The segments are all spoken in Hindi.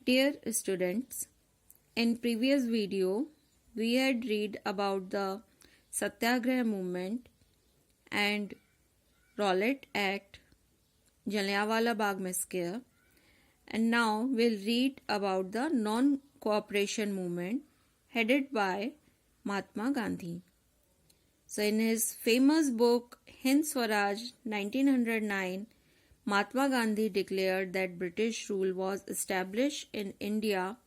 Dear students, in previous video we had read about the Satyagraha movement and Rowlatt Act, Jallianwala Bagh Massacre, and now we'll read about the non-cooperation movement headed by Mahatma Gandhi. So in his famous book Hind Swaraj 1909, Mahatma Gandhi declared that British rule was established in India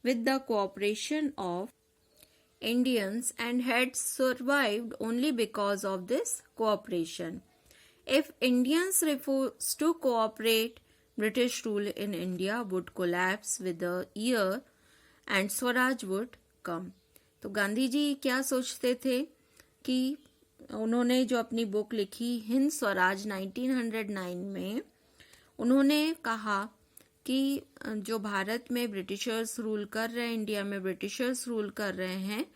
with the cooperation of Indians and had survived only because of this cooperation. If Indians refused to cooperate, British rule in India would collapse with a year and Swaraj would come. तो गांधी जी क्या सोचते थे कि उन्होंने जो अपनी बुक लिखी हिंद स्वराज 1909 में उन्होंने कहा कि जो भारत में ब्रिटिशर्स रूल कर रहे हैं, इंडिया में ब्रिटिशर्स रूल कर रहे हैं,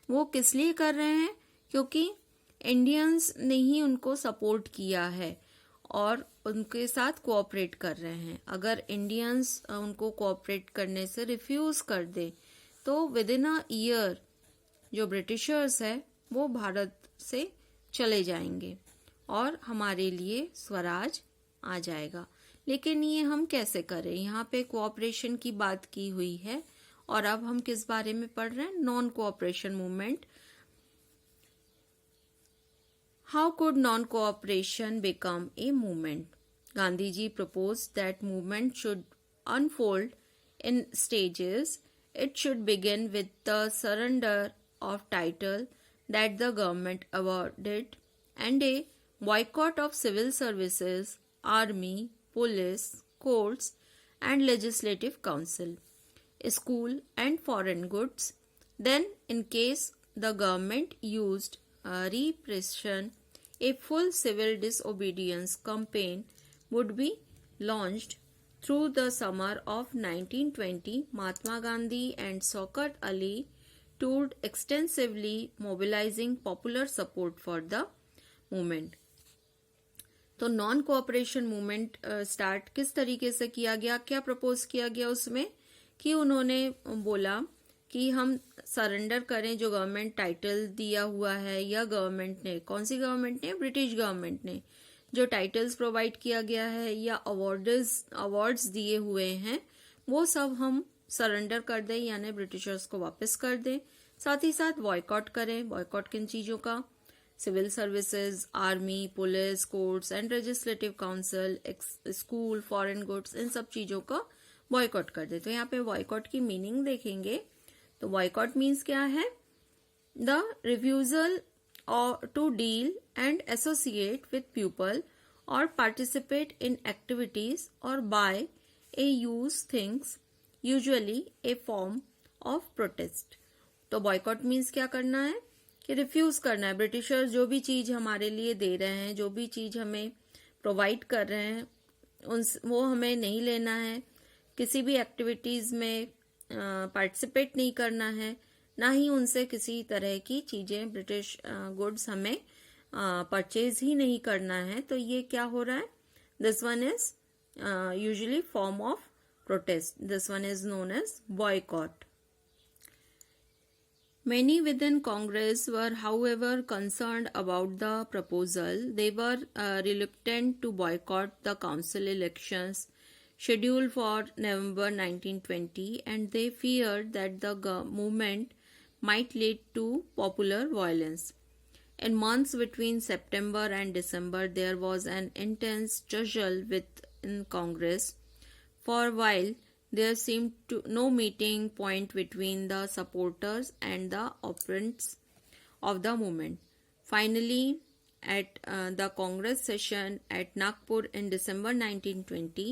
वो किस लिए कर रहे हैं? क्योंकि इंडियंस ने ही उनको सपोर्ट किया है और उनके साथ कोऑपरेट कर रहे हैं. अगर इंडियंस उनको कोऑपरेट करने से रिफ्यूज कर दे तो विद इन अ ईयर जो ब्रिटिशर्स है वो भारत से चले जाएंगे और हमारे लिए स्वराज आ जाएगा. लेकिन ये हम कैसे करें? यहाँ पे कोऑपरेशन की बात की हुई है और अब हम किस बारे में पढ़ रहे हैं? Non cooperation movement. How could non cooperation become a movement? Gandhi ji proposed that movement should unfold in stages. It should begin with the surrender of title that the government awarded and a boycott of civil services, army, police, courts and legislative council, school and foreign goods. Then in case the government used repression, a full civil disobedience campaign would be launched. Through the summer of 1920, Mahatma Gandhi and Shaukat Ali toured extensively, mobilizing popular support for the movement. तो नॉन कोऑपरेशन मूवमेंट स्टार्ट किस तरीके से किया गया? क्या प्रपोज किया गया उसमें? कि उन्होंने बोला कि हम सरेंडर करें जो गवर्नमेंट टाइटल दिया हुआ है, या गवर्नमेंट ने, कौन सी गवर्नमेंट ने? ब्रिटिश गवर्नमेंट ने जो टाइटल्स प्रोवाइड किया गया है या अवार्ड्स दिए हुए हैं वो सब हम सरेंडर कर दें, यानी ब्रिटिशर्स को वापस कर दें. साथ ही साथ बॉयकॉट करें. बॉयकॉट किन चीजों का? Civil services, army, police, courts and legislative council, school, foreign goods, इन सब चीजों का बॉयकॉट कर दे. तो यहाँ पे बॉयकॉट की मीनिंग देखेंगे तो बॉयकॉट मीन्स क्या है? The refusal to deal and associate with people or participate in activities or buy a use things, usually a form of protest. तो बॉयकॉट मीन्स क्या करना है? कि रिफ्यूज करना है. ब्रिटिशर्स जो भी चीज हमारे लिए दे रहे हैं, जो भी चीज हमें प्रोवाइड कर रहे हैं, वो हमें नहीं लेना है. किसी भी एक्टिविटीज में पार्टिसिपेट नहीं करना है, ना ही उनसे किसी तरह की चीजें, ब्रिटिश गुड्स हमें परचेज ही नहीं करना है. तो ये क्या हो रहा है? This one is usually form of protest. This one is known as boycott. Many within Congress were, however, concerned about the proposal. They were reluctant to boycott the council elections scheduled for November 1920, and they feared that the movement might lead to popular violence. In months between September and December, there was an intense struggle within Congress. For a while, there seemed no meeting point between the supporters and the opponents of the movement. Finally, at the Congress session at Nagpur in December 1920,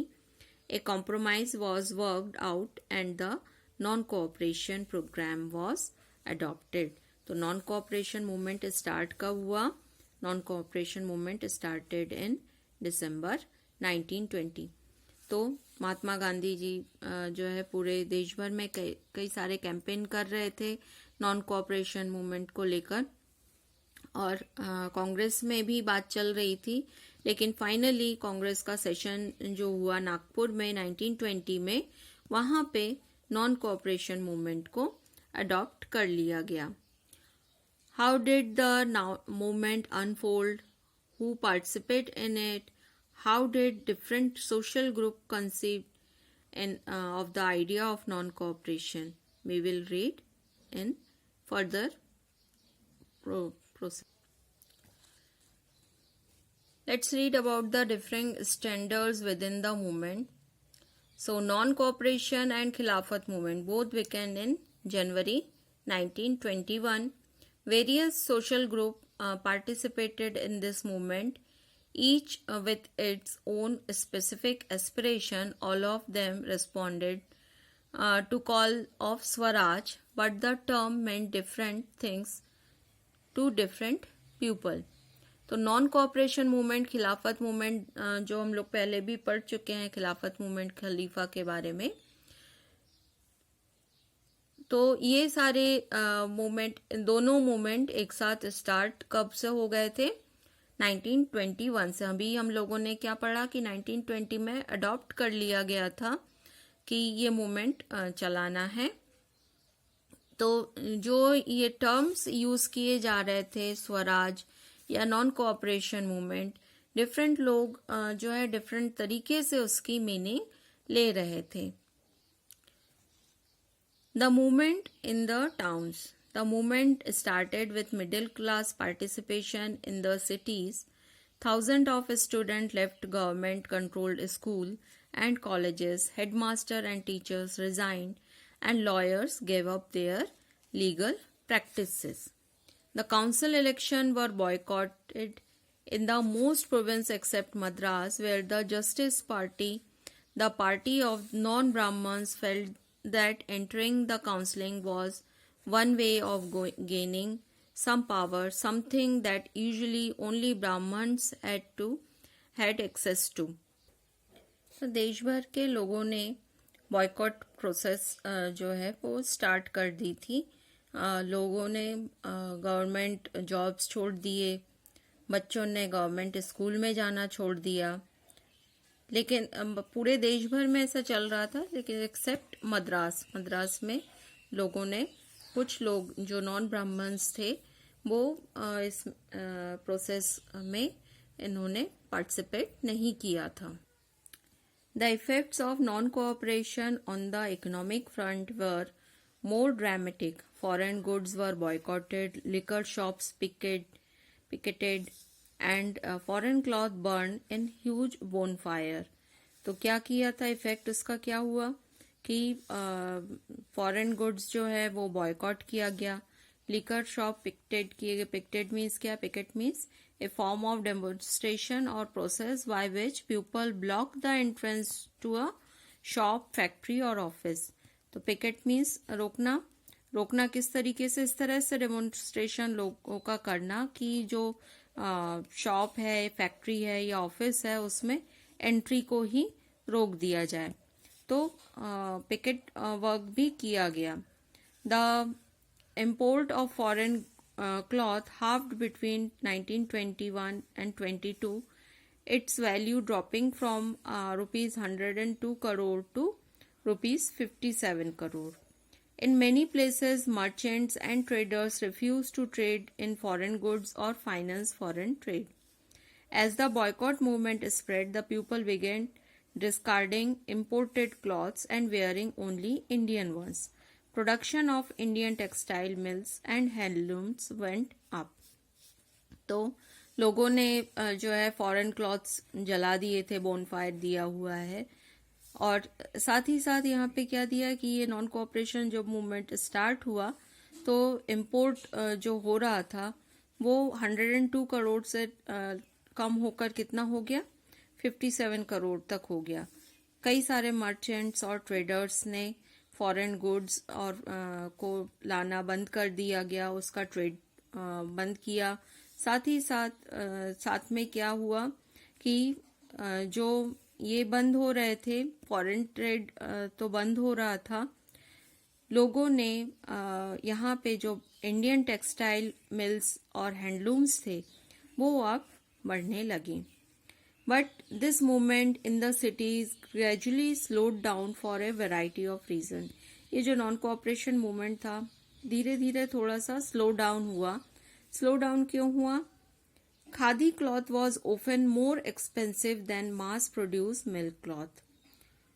a compromise was worked out and the non-cooperation program was adopted. तो non-cooperation movement start कब हुआ? Non-cooperation movement started in December 1920. तो महात्मा गांधी जी जो है पूरे देश भर में कई सारे कैंपेन कर रहे थे नॉन कोऑपरेशन मूवमेंट को लेकर, और कांग्रेस में भी बात चल रही थी. लेकिन फाइनली कांग्रेस का सेशन जो हुआ नागपुर में 1920 में, वहाँ पे नॉन कोऑपरेशन मूवमेंट को अडॉप्ट कर लिया गया. How did the movement unfold? Who participate in it? How did different social group conceive of the idea of non-cooperation? We will read in further process. Let's read about the different standards within the movement. So, non-cooperation and Khilafat movement both began in January 1921. Various social groups participated in this movement, each with its own specific aspiration. All of them responded to call of Swaraj, but the term meant different things to different people. तो नॉन कोऑपरेशन मूवमेंट, खिलाफत मूवमेंट जो हम लोग पहले भी पढ़ चुके हैं, खिलाफत मूवमेंट खलीफा के बारे में. तो ये सारे मूवमेंट, दोनों मूवमेंट एक साथ स्टार्ट कब से हो गए थे? 1921 से. अभी हम लोगों ने क्या पढ़ा कि 1920 में अडॉप्ट कर लिया गया था कि ये मूवमेंट चलाना है. तो जो ये टर्म्स यूज किए जा रहे थे, स्वराज या नॉन कोऑपरेशन मूवमेंट, डिफरेंट लोग जो है डिफरेंट तरीके से उसकी मीनिंग ले रहे थे. The movement in the towns. The movement started with middle class participation in the cities. Thousands of students left government controlled school and colleges. Headmaster and teachers resigned and lawyers gave up their legal practices. The council elections were boycotted in the most provinces except Madras, where the Justice Party, the party of non-Brahmins, felt that entering the council was one way of gaining some power, something that usually only Brahmins had access to. तो देश भर के लोगों ने बॉयकॉट प्रोसेस जो है वो स्टार्ट कर दी थी. लोगों ने गवर्नमेंट जॉब्स छोड़ दिए, बच्चों ने गवर्नमेंट स्कूल में जाना छोड़ दिया. लेकिन पूरे देश भर में ऐसा चल रहा था, लेकिन एक्सेप्ट मद्रास में लोगों ने, कुछ लोग जो नॉन ब्राह्मण्स थे वो इस प्रोसेस में इन्होंने पार्टिसिपेट नहीं किया था. The effects of non cooperation on the economic front were more dramatic. Foreign goods were boycotted, liquor shops picketed and foreign cloth burn in huge bonfire. तो क्या किया था, इफेक्ट उसका क्या हुआ कि फॉरेन गुड्स जो है वो बॉयकॉट किया गया, लिकर शॉप पिकेटेड किए गए. पिकेटेड मीन्स क्या? Picket means a form of demonstration और process by which people block the entrance to a shop, factory और ऑफिस. तो पिकेट मीन्स रोकना किस तरीके से? इस तरह से डेमोन्स्ट्रेशन लोगों का करना कि जो शॉप है, फैक्ट्री है या ऑफिस है, उसमें एंट्री को ही रोक दिया जाए. तो पिकेट वर्क भी किया गया. The import of foreign cloth halved between 1921 and 22, its value dropping from rupees 102 crore to rupees 57 crore. In many places, merchants and traders refused to trade in foreign goods or finance foreign trade. As the boycott movement spread, the people began discarding imported cloths and wearing only Indian ones. Production of Indian textile mills and handlooms went up. तो लोगों ने जो है फॉरेन क्लॉथ्स जला दिए थे, बोनफायर दिया हुआ है. और साथ ही साथ यहाँ पे क्या दिया कि ये नॉन कोऑपरेशन जब मूवमेंट स्टार्ट हुआ तो इम्पोर्ट जो हो रहा था वो 102 करोड़ से कम होकर कितना हो गया? 57 करोड़ तक हो गया. कई सारे मर्चेंट्स और ट्रेडर्स ने फॉरेन गुड्स और को लाना बंद कर दिया गया, उसका ट्रेड बंद किया. साथ ही साथ में क्या हुआ कि जो ये बंद हो रहे थे, फॉरेन ट्रेड तो बंद हो रहा था, लोगों ने यहाँ पे जो इंडियन टेक्सटाइल मिल्स और हैंडलूम्स थे वो अब बढ़ने लगे. But this movement in the cities gradually slowed down for a variety of reasons. ये जो नॉन कोऑपरेशन मूवमेंट था धीरे धीरे थोड़ा सा स्लो डाउन हुआ. स्लो डाउन क्यों हुआ? Khadi cloth was often more expensive then mass produce mill cloth.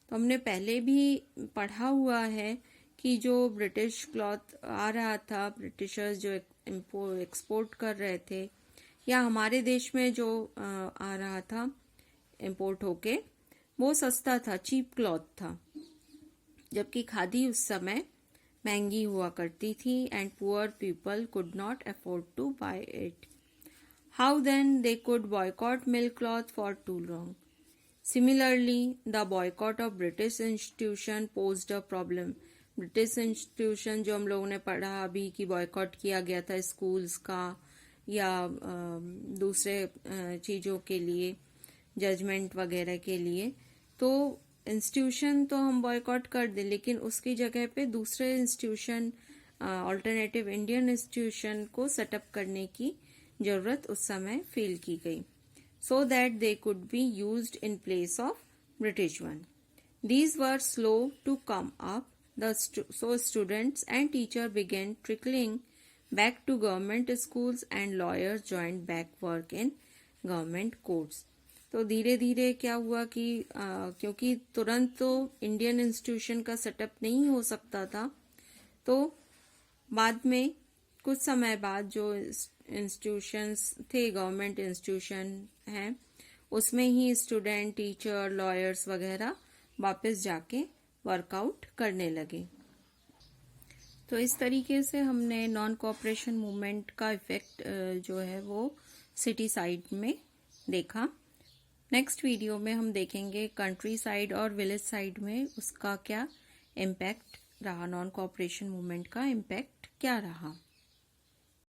तो हमने पहले भी पढ़ा हुआ है कि जो ब्रिटिश क्लॉथ आ रहा था, ब्रिटिशर्स जो एक्सपोर्ट कर रहे थे, या हमारे देश में जो आ रहा था इंपोर्ट होके, वो सस्ता था, चीप क्लॉथ था, जबकि खादी उस समय महंगी हुआ करती थी and poor people could not afford to buy it. How then they could boycott milk cloth for too long? Similarly, the boycott of British institution posed a problem. British institution जो हम लोगों ने पढ़ा अभी कि boycott किया गया था स्कूल्स का या दूसरे चीज़ों के लिए, जजमेंट वगैरह के लिए, तो इंस्टीट्यूशन तो हम बॉयकॉट कर दें, लेकिन उसकी जगह पे दूसरे इंस्टीट्यूशन, अल्टरनेटिव इंडियन इंस्टीट्यूशन को सेटअप करने की जरूरत उस समय फील की गई, so that they could be used in place of British one. These were slow to come up, so students and teachers began trickling back to government schools and lawyers joined back work in government courts. तो धीरे धीरे क्या हुआ कि क्योंकि तुरंत तो इंडियन इंस्टीट्यूशन का सेटअप नहीं हो सकता था, तो बाद में कुछ समय बाद जो इंस्टीट्यूशंस थे, गवर्नमेंट इंस्टीट्यूशन हैं, उसमें ही स्टूडेंट, टीचर, लॉयर्स वगैरह वापस जाके वर्कआउट करने लगे. तो इस तरीके से हमने नॉन कोऑपरेशन मूवमेंट का इफेक्ट जो है वो सिटी साइड में देखा. नेक्स्ट वीडियो में हम देखेंगे कंट्री साइड और विलेज साइड में उसका क्या इम्पैक्ट रहा, नॉन कोऑपरेशन मूवमेंट का इम्पैक्ट क्या रहा.